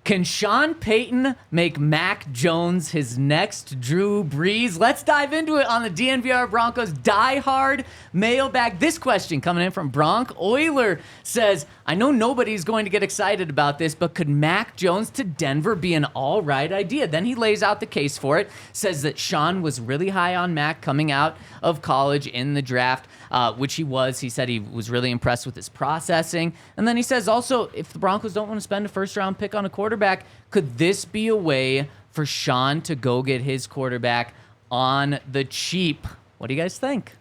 Can Sean Payton make Mac Jones his next Drew Brees? Let's dive into it on the DNVR Broncos Diehard Mailbag. This question coming in from Bronc Euler says, I know nobody's going to get excited about this, but could Mac Jones to Denver be an all right idea? Then he lays out the case for it, says that Sean was really high on Mac coming out of college in the draft, which he was. He said he was really impressed with his processing. And then he says also, if the Broncos don't want to spend a first-round pick on a quarterback, could this be a way for Sean to go get his quarterback on the cheap? What do you guys think?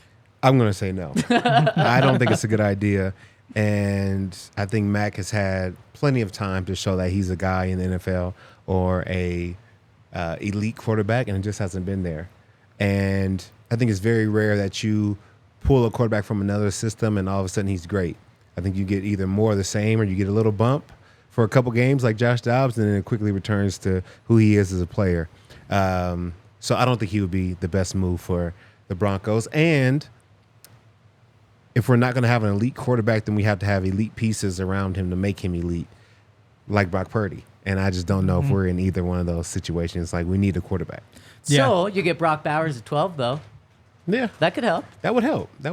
I'm going to say no. I don't think it's a good idea. And I think Mac has had plenty of time to show that he's a guy in the NFL or a elite quarterback, and it just hasn't been there. And I think it's very rare that you pull a quarterback from another system and all of a sudden he's great. I think you get either more of the same or you get a little bump for a couple games like Josh Dobbs, and then it quickly returns to who he is as a player. So I don't think he would be the best move for the Broncos. And if we're not going to have an elite quarterback, then we have to have elite pieces around him to make him elite, like Brock Purdy. And I just don't know if we're in either one of those situations. Like, we need a quarterback. Yeah. So you get Brock Bowers at 12, though. Yeah. That could help. That would help. I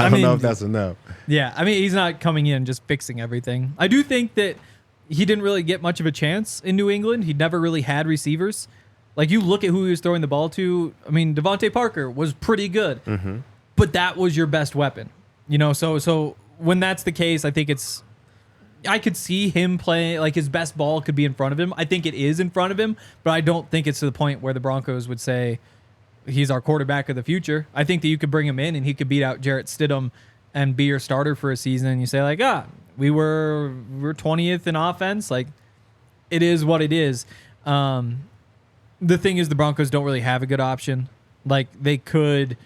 don't know if that's enough. Yeah, I mean, he's not coming in just fixing everything. I do think that he didn't really get much of a chance in New England. He never really had receivers. Like, you look at who he was throwing the ball to. I mean, Devontae Parker was pretty good, but that was your best weapon. You know, so when that's the case, I think I could see him playing, like, his best ball could be in front of him. I think it is in front of him, but I don't think it's to the point where the Broncos would say he's our quarterback of the future. I think that you could bring him in and he could beat out Jarrett Stidham and be your starter for a season. And you say, like, we were 20th in offense. Like, it is what it is. The thing is, the Broncos don't really have a good option. Like, they could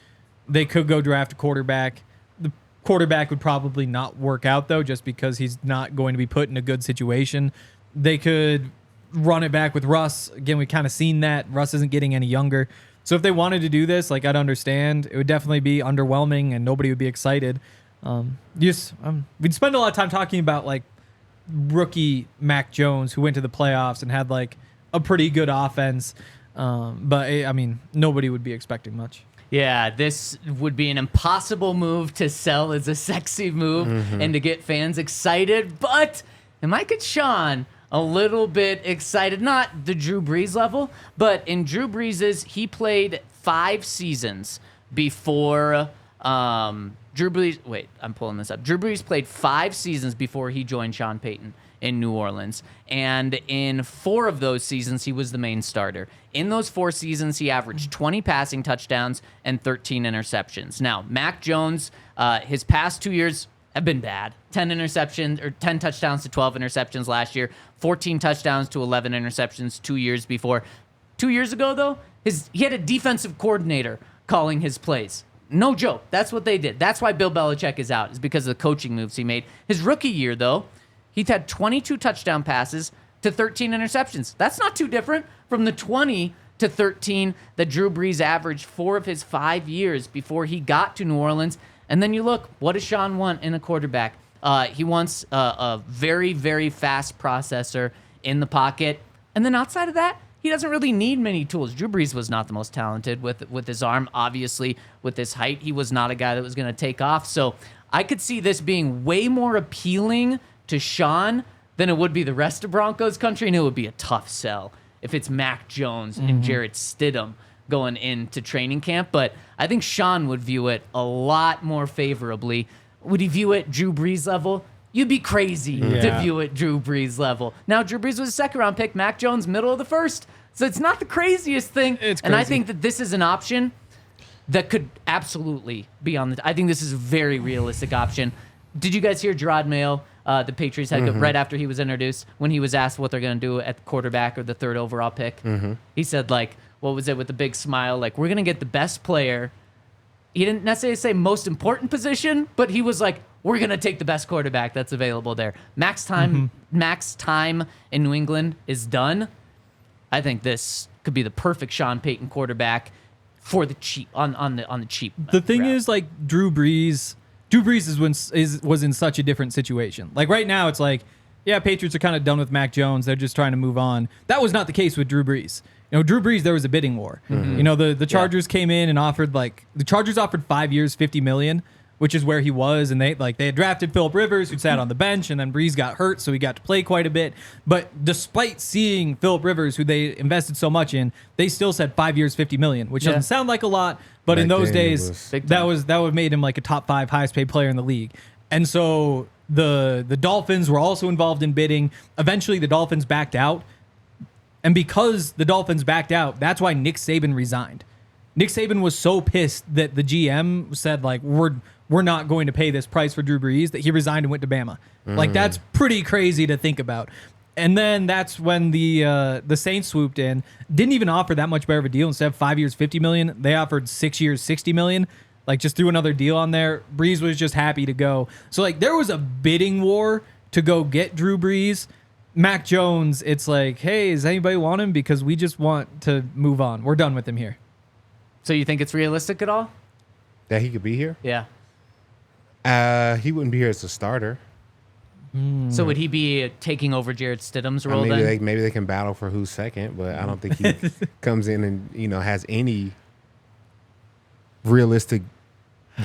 go draft a quarterback. The quarterback would probably not work out, though, just because he's not going to be put in a good situation. They could run it back with Russ. Again, we've kind of seen that. Russ isn't getting any younger. So if they wanted to do this, like, I'd understand. It would definitely be underwhelming and nobody would be excited. We'd spend a lot of time talking about, like, rookie Mac Jones who went to the playoffs and had, like, a pretty good offense. But, I mean, nobody would be expecting much. Yeah, this would be an impossible move to sell as a sexy move and to get fans excited. But it might get Sean a little bit excited. Not the Drew Brees level, but in Drew Brees's, he played 5 seasons before Drew Brees. Wait, I'm pulling this up. Drew Brees played 5 seasons before he joined Sean Payton in New Orleans. And in 4 of those seasons, he was the main starter. In those 4 seasons, he averaged 20 passing touchdowns and 13 interceptions. Now, Mac Jones, his past 2 years have been bad. 10 touchdowns to 12 interceptions last year, 14 touchdowns to 11 interceptions 2 years before. 2 years ago, though, he had a defensive coordinator calling his plays. No joke. That's what they did. That's why Bill Belichick is out, is because of the coaching moves he made. His rookie year, though, he's had 22 touchdown passes to 13 interceptions. That's not too different from the 20 to 13 that Drew Brees averaged 4 of his 5 years before he got to New Orleans. And then you look, what does Sean want in a quarterback? He wants a very, very fast processor in the pocket. And then outside of that, he doesn't really need many tools. Drew Brees was not the most talented with his arm. Obviously, with his height, he was not a guy that was going to take off. So I could see this being way more appealing to Sean than it would be the rest of Broncos country, and it would be a tough sell if it's Mac Jones and Jarrett Stidham going into training camp. But I think Sean would view it a lot more favorably. Would he view it Drew Brees level? You'd be crazy to view it Drew Brees level. Now, Drew Brees was a second-round pick. Mac Jones, middle of the first. So it's not the craziest thing. It's crazy. And I think that this is an option that could absolutely be on the... I think this is a very realistic option. Did you guys hear Gerard Mayo, the Patriots head coach, right after he was introduced, when he was asked what they're going to do at quarterback or the 3rd overall pick? He said, like, what was it, with a big smile? Like, we're going to get the best player. He didn't necessarily say most important position, but he was like, we're going to take the best quarterback that's available there. Max time in New England is done. I think this could be the perfect Sean Payton quarterback for the cheap, on the cheap. The thing is, like, Drew Brees was in such a different situation. Like, right now, it's like yeah, Patriots are kind of done with Mac Jones. They're just trying to move on. That was not the case with Drew Brees. Drew Brees, there was a bidding war. The Chargers came in and offered the Chargers offered 5 years, $50 million, which is where he was, and they had drafted Phillip Rivers, who sat on the bench, and then Brees got hurt, so he got to play quite a bit. But despite seeing Phillip Rivers, who they invested so much in, they still said 5 years, $50 million, which doesn't sound like a lot, but in those days, that would have made him like a top 5 highest paid player in the league. And so the Dolphins were also involved in bidding. Eventually, the Dolphins backed out. And because the Dolphins backed out, that's why Nick Saban resigned. Nick Saban was so pissed that the GM said, like, we're not going to pay this price for Drew Brees, that he resigned and went to Bama. Like, that's pretty crazy to think about. And then that's when the Saints swooped in, didn't even offer that much better of a deal. Instead of 5 years, $50 million, they offered 6 years, $60 million. Like, just threw another deal on there. Brees was just happy to go. So, like, there was a bidding war to go get Drew Brees. Mac Jones, it's like, hey, does anybody want him? Because we just want to move on. We're done with him here. So you think it's realistic at all? That he could be here? Yeah. He wouldn't be here as a starter. So would he be taking over Jarrett Stidham's role then? Maybe they can battle for who's second, but I don't think he comes in and has any realistic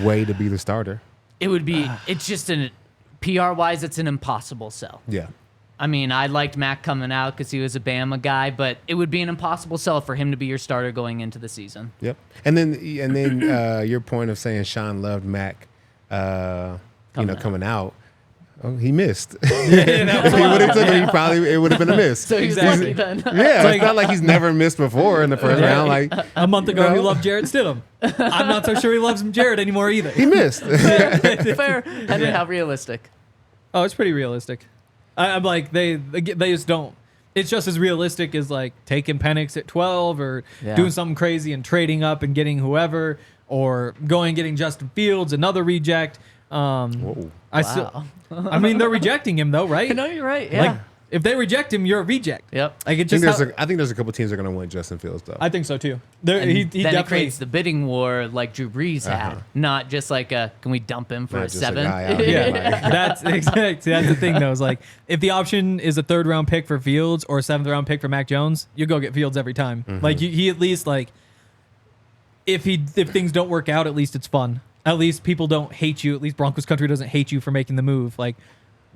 way to be the starter. It would be. It's just PR-wise, it's an impossible sell. Yeah. I mean, I liked Mac coming out because he was a Bama guy, but it would be an impossible sell for him to be your starter going into the season. Yep. And then your point of saying Sean loved Mac, coming out. Oh, he missed. If he would have took him, it would have been a miss. So he's lucky then. Yeah, it's not like he's never missed before in the first round. Like a month ago, he loved Jarrett Stidham. I'm not so sure he loves Jarrett anymore either. He missed. Fair. And then how realistic? Oh, it's pretty realistic. I'm like, they just don't. It's just as realistic as like taking Penix at 12 or doing something crazy and trading up and getting whoever, or going and getting Justin Fields, another reject. Whoa. I mean, they're rejecting him though, right? No, you're right. Yeah. Like, if they reject him, you're a reject. Yep. Like, I think there's a couple teams that are going to want Justin Fields though. I think so too. He then it creates the bidding war like Drew Brees had, not just like can we dump him for Not a just 7? That's exactly. That's the thing though. Is like, if the option is a 3rd round pick for Fields or a 7th round pick for Mac Jones, you go get Fields every time. Like he at least like, if things don't work out, at least it's fun. At least people don't hate you. At least Broncos country doesn't hate you for making the move. Like,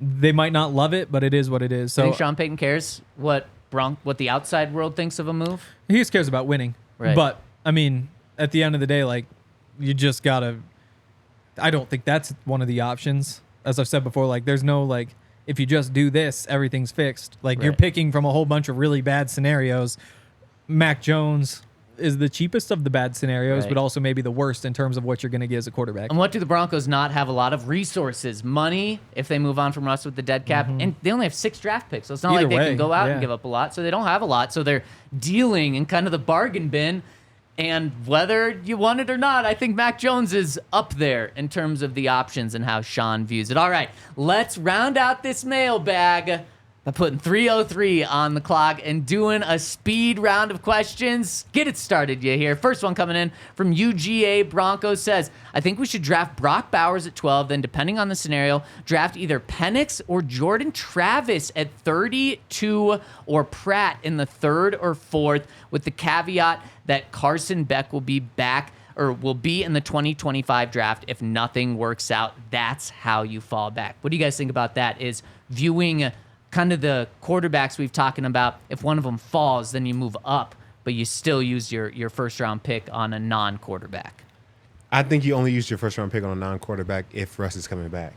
they might not love it, but it is what it is. So I think Sean Payton cares what the outside world thinks of a move. He just cares about winning. Right. But I mean, at the end of the day, like, you just gotta. I don't think that's one of the options. As I've said before, like, there's no like, if you just do this, everything's fixed. Like, you're picking from a whole bunch of really bad scenarios. Mac Jones is the cheapest of the bad scenarios, but also maybe the worst in terms of what you're going to get as a quarterback. And what do the Broncos not have? A lot of resources, money, if they move on from Russ with the dead cap, and they only have 6 draft picks, so it's not like they can go out and give up a lot, so they don't have a lot, so they're dealing in kind of the bargain bin, and whether you want it or not, I think Mac Jones is up there in terms of the options and how Sean views it. All right, let's round out this mailbag by putting 3:03 on the clock and doing a speed round of questions. Get it started, you hear. First one coming in from UGA Broncos says, I think we should draft Brock Bowers at 12, then depending on the scenario, draft either Penix or Jordan Travis at 32 or Pratt in the 3rd or 4th, with the caveat that Carson Beck will be back or will be in the 2025 draft if nothing works out. That's how you fall back. What do you guys think about that? Is viewing kind of the quarterbacks we've talking about, if one of them falls, then you move up, but you still use your 1st round pick on a non-quarterback. I think you only use your 1st round pick on a non-quarterback if Russ is coming back.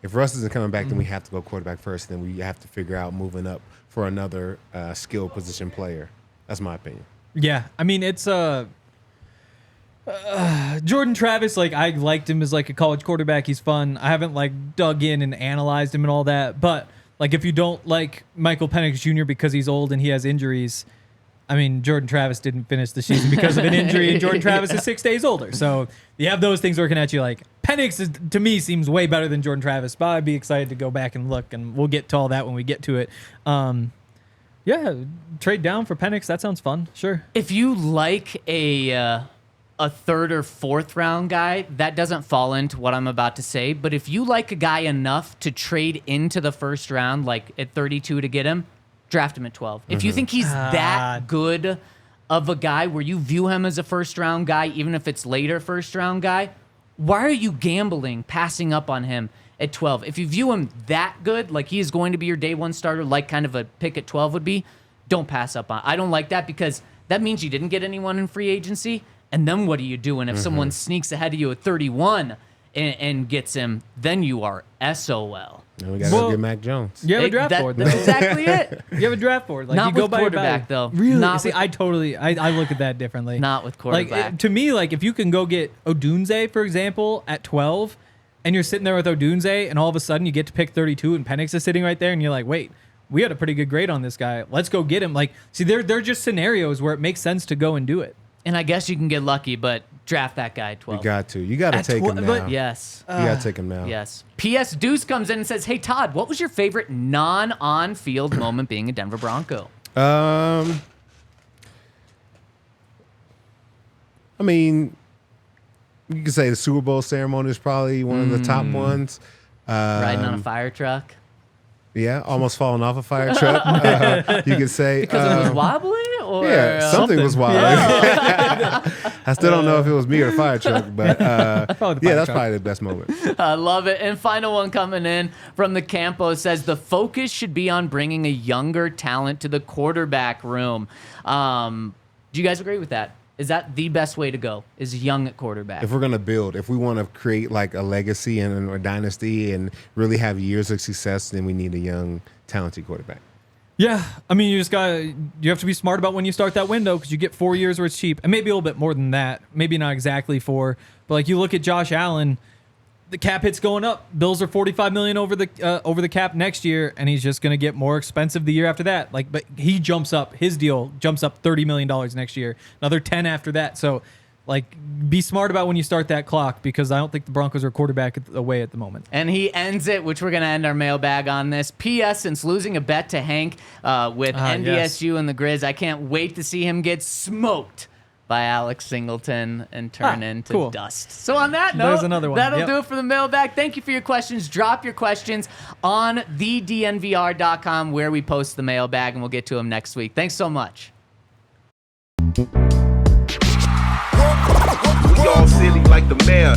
If Russ isn't coming back, then we have to go quarterback first. Then we have to figure out moving up for another skill position player. That's my opinion. Yeah, I mean, it's Jordan Travis, like, I liked him as like a college quarterback. He's fun. I haven't like dug in and analyzed him and all that, but like, if you don't like Michael Penix Jr. because he's old and he has injuries, I mean, Jordan Travis didn't finish the season because of an injury, and Jordan Travis is 6 days older. So you have those things working at you. Like, Penix, to me, seems way better than Jordan Travis, but I'd be excited to go back and look, and we'll get to all that when we get to it. Yeah, trade down for Penix. That sounds fun. Sure. If you like a a third or fourth round guy, that doesn't fall into what I'm about to say. But if you like a guy enough to trade into the first round, like at 32 to get him, draft him at 12. If you think he's that good of a guy where you view him as a first round guy, even if it's later first round guy, why are you gambling, passing up on him at 12? If you view him that good, like he is going to be your day one starter, like kind of a pick at 12 would be, don't pass up on. I don't like that because that means you didn't get anyone in free agency. And then what are you doing if someone sneaks ahead of you at 31 and gets him? Then you are SOL. And we got to go get Mac Jones. You have a draft board. That's exactly it. You have a draft board. Like, Not you go with by your quarterback, value. though. Really? Not See, with- I look at that differently. Not with quarterback. Like, to me, like, if you can go get Odunze, for example, at 12, and you're sitting there with Odunze, and all of a sudden you get to pick 32, and Penix is sitting right there, and you're like, wait, we had a pretty good grade on this guy. Let's go get him. Like, see, they're just scenarios where it makes sense to go and do it. And I guess you can get lucky, but draft that guy at 12. You got to. You got to At take him 12, now. but- Yes. You got to take him now. Yes. P.S. Deuce comes in and says, hey, Todd, what was your favorite non-on-field moment being a Denver Bronco? I mean, you could say the Super Bowl ceremony is probably one of the top ones. Riding on a fire truck? Yeah, almost falling off a fire truck. You could say Because it was wobbly? Or yeah, something was wild. I still don't know if it was me or the fire truck, but Probably the fire that's truck. probably the best moment. I love it. And final one coming in from the Campo says the focus should be on bringing a younger talent to the quarterback room. Do you guys agree with that? Is that the best way to go? Is young at quarterback? If we're gonna build, if we want to create like a legacy and or dynasty and really have years of success, then we need a young, talented quarterback. Yeah, I mean, you have to be smart about when you start that window because you get 4 years where it's cheap, and maybe a little bit more than that. Maybe not exactly 4, but like you look at Josh Allen, the cap hit's going up. Bills are $45 million over the cap next year, and he's just going to get more expensive the year after that. Like, but he jumps up. His deal jumps up $30 million next year. Another 10 after that. So, like, be smart about when you start that clock because I don't think the Broncos are quarterback away at the moment. And he ends it, which we're going to end our mailbag on this. P.S. Since losing a bet to Hank with NDSU and the Grizz, I can't wait to see him get smoked by Alex Singleton and turn into cool. dust. So on that note, There's another one. that'll Yep. do it for the mailbag. Thank you for your questions. Drop your questions on thednvr.com where we post the mailbag, and we'll get to them next week. Thanks so much. We all silly like the mayor.